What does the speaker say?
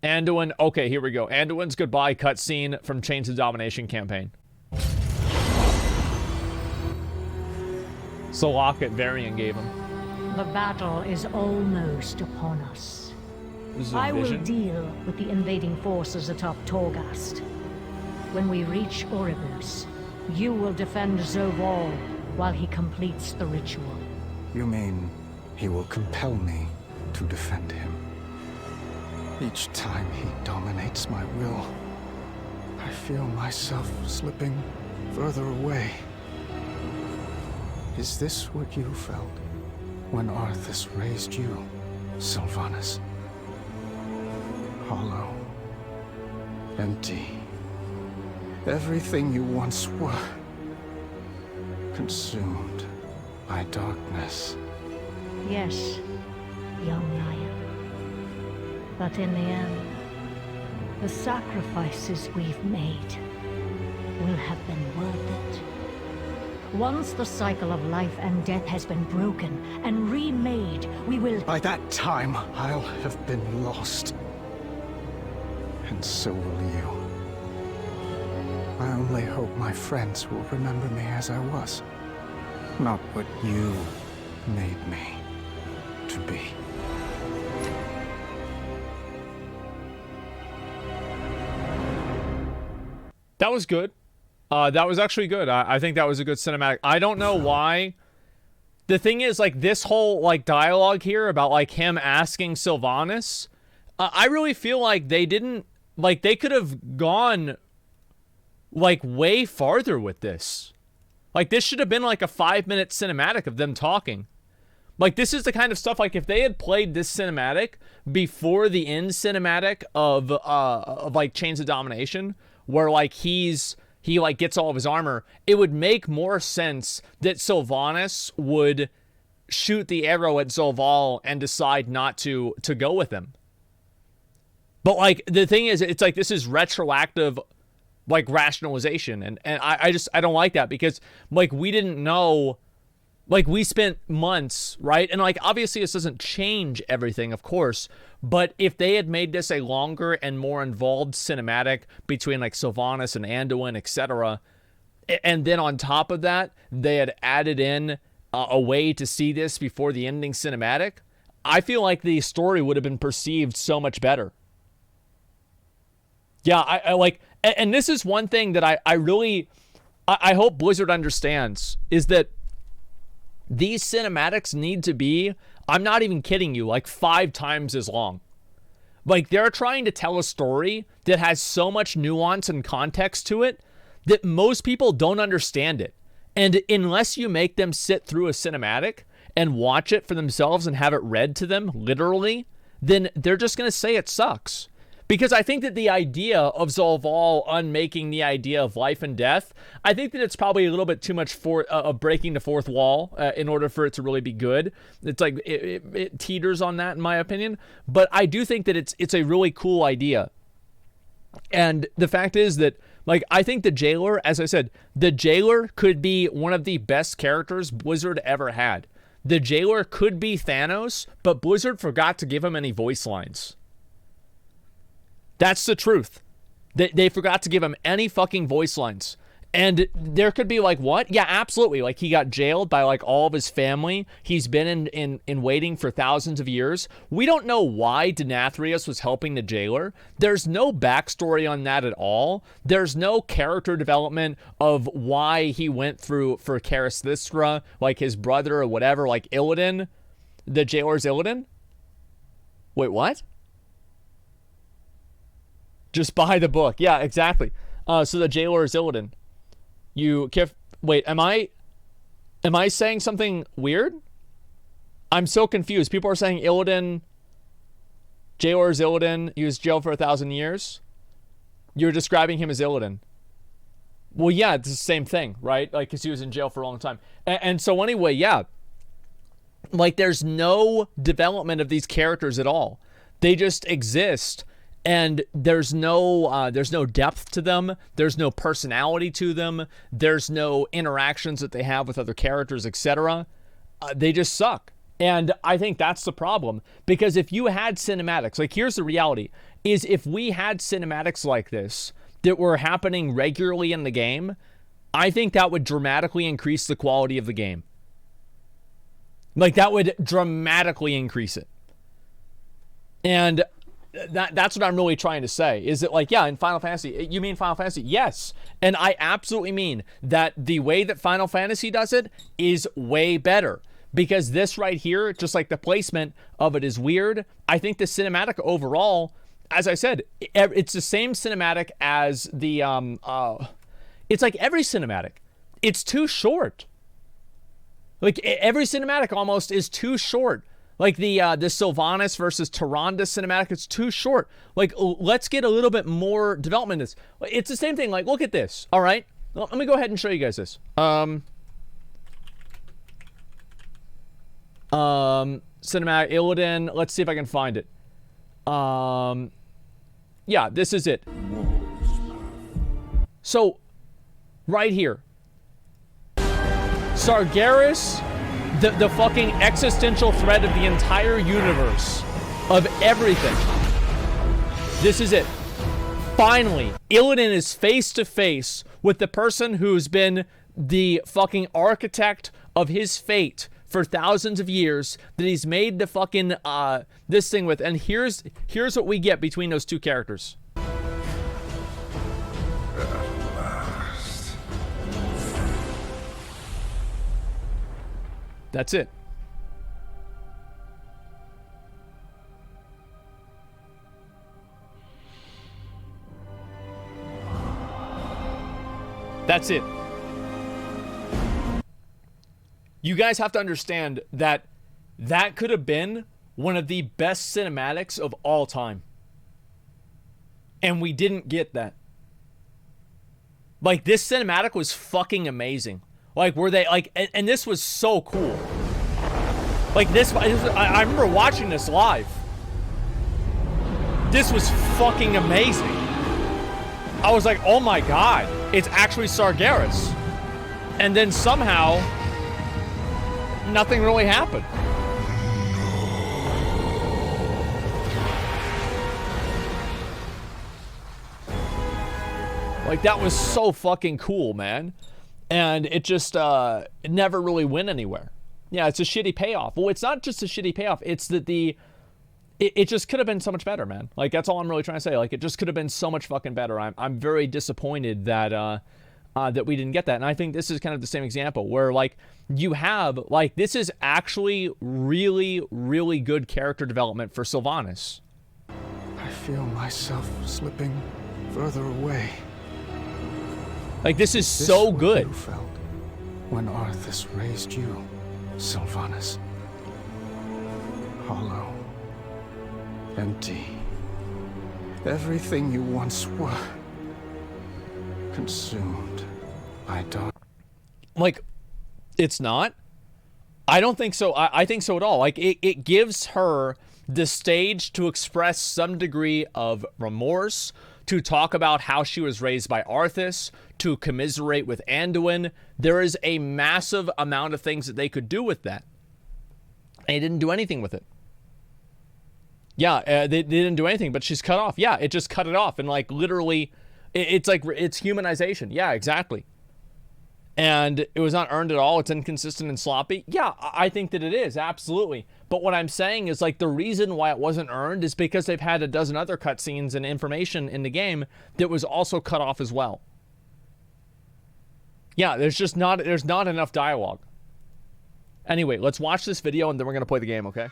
Anduin. Okay, here we go. Anduin's goodbye cutscene from Chains of Domination campaign. Salak at Varian gave him. The battle is almost upon us. This is a I will vision. deal with the invading forces atop Torghast. When we reach Oribus, you will defend Zoval while he completes the ritual. You mean he will compel me to defend him? Each time he dominates my will, I feel myself slipping further away. Is this what you felt when Arthas raised you, Sylvanas? Hollow, empty, everything you once were, consumed by darkness. Yes, young lion. But in the end, the sacrifices we've made will have been worth it. Once the cycle of life and death has been broken and remade, we will... By that time, I'll have been lost. And so will you. I only hope my friends will remember me as I was. Not what you made me to be. That was good. That was actually good. I think that was a good cinematic. I don't know why. The thing is, like, this whole, like, dialogue here about, like, him asking Sylvanas, I really feel like they didn't, like, they could have gone, like, way farther with this. Like, this should have been, like, a 5-minute cinematic of them talking. Like, this is the kind of stuff, like, if they had played this cinematic before the end cinematic of like, Chains of Domination, where, like, he like gets all of his armor, it would make more sense that Sylvanas would shoot the arrow at Zoval and decide not to go with him. But, like, the thing is, it's like, this is retroactive, like, rationalization, and I don't like that, because, like, we didn't know, like, we spent months, right? And, like, obviously this doesn't change everything, of course, but if they had made this a longer and more involved cinematic between, like, Sylvanas and Anduin, etc., and then on top of that, they had added in a way to see this before the ending cinematic, I feel like the story would have been perceived so much better. Yeah, I like, and this is one thing that I really hope Blizzard understands, is that these cinematics need to be, I'm not even kidding you, like 5 times as long. Like, they're trying to tell a story that has so much nuance and context to it that most people don't understand it. And unless you make them sit through a cinematic and watch it for themselves and have it read to them, literally, then they're just going to say it sucks. Because I think that the idea of Zoval unmaking the idea of life and death, I think that it's probably a little bit too much for breaking the fourth wall in order for it to really be good. It's like it teeters on that, in my opinion. But I do think that it's a really cool idea. And the fact is that, like, I think the Jailer, as I said, the Jailer could be one of the best characters Blizzard ever had. The Jailer could be Thanos, but Blizzard forgot to give him any voice lines. That's the truth. They forgot to give him any fucking voice lines. And there could be, like, what? Yeah, absolutely. Like, he got jailed by, like, all of his family. He's been in waiting for thousands of years. We don't know why Denathrius was helping the Jailer. There's no backstory on that at all. There's no character development of why he went through for Karasthra, like his brother or whatever, like Illidan. The Jailer's Illidan? Wait, what? Just buy the book. Yeah, exactly. So the Jailer is Illidan. Wait, am I saying something weird? I'm so confused. People are saying Illidan, Jailer is Illidan. He was jailed for 1,000 years. You're describing him as Illidan. Well, yeah, it's the same thing, right? Like, because he was in jail for a long time. And so anyway, yeah. Like, there's no development of these characters at all. They just exist. And there's no depth to them. There's no personality to them. There's no interactions that they have with other characters, etc. They just suck. And I think that's the problem. Because if you had cinematics, like, here's the reality. is if we had cinematics like this that were happening regularly in the game, I think that would dramatically increase the quality of the game. Like, that would dramatically increase it. And that's what I'm really trying to say. Is it like, yeah, in Final Fantasy, you mean Final Fantasy? Yes. And I absolutely mean that the way that Final Fantasy does it is way better. Because this right here, just like the placement of it is weird. I think the cinematic overall, as I said, it's the same cinematic as the, it's like every cinematic. It's too short. Like, every cinematic almost is too short. Like the Sylvanas versus Tyrande cinematic, it's too short. Like, let's get a little bit more development in this. It's the same thing. Like, look at this. All right. Well, let me go ahead and show you guys this. Cinematic Illidan. Let's see if I can find it. Yeah, this is it. So, right here. Sargeras, the fucking existential threat of the entire universe, of everything. This is it. Finally, Illidan is face to face with the person who's been the fucking architect of his fate for thousands of years, that he's made the fucking this thing with. And here's what we get between those two characters. That's it. That's it. You guys have to understand that that could have been one of the best cinematics of all time. And we didn't get that. Like, this cinematic was fucking amazing. Like, were they, like, and this was so cool. Like, I remember watching this live. This was fucking amazing. I was like, oh my god, it's actually Sargeras. And then somehow, nothing really happened. Like, that was so fucking cool, man. And it just it never really went anywhere. Yeah, it's a shitty payoff. Well, it's not just a shitty payoff. It's that it just could have been so much better, man. Like, that's all I'm really trying to say. Like, it just could have been so much fucking better. I'm very disappointed that that we didn't get that. And I think this is kind of the same example where, like, you have, like, this is actually really, really good character development for Sylvanas. I feel myself slipping further away. Like, this is so good. You felt when Arthas raised you, Sylvanas. Hollow. Empty. Everything you once were. Consumed by dark. Like, it's not. I don't think so. I think so at all. Like, it gives her the stage to express some degree of remorse, to talk about how she was raised by Arthas, to commiserate with Anduin. There is a massive amount of things that they could do with that. And they didn't do anything with it. Yeah, they didn't do anything, but she's cut off. Yeah, it just cut it off. And, like, literally, it's like, it's humanization. Yeah, exactly. And it was not earned at all. It's inconsistent and sloppy. Yeah, I think that it is, absolutely. But what I'm saying is, like, the reason why it wasn't earned is because they've had a dozen other cutscenes and information in the game that was also cut off as well. Yeah, there's not enough dialogue. Anyway, let's watch this video and then we're going to play the game, okay?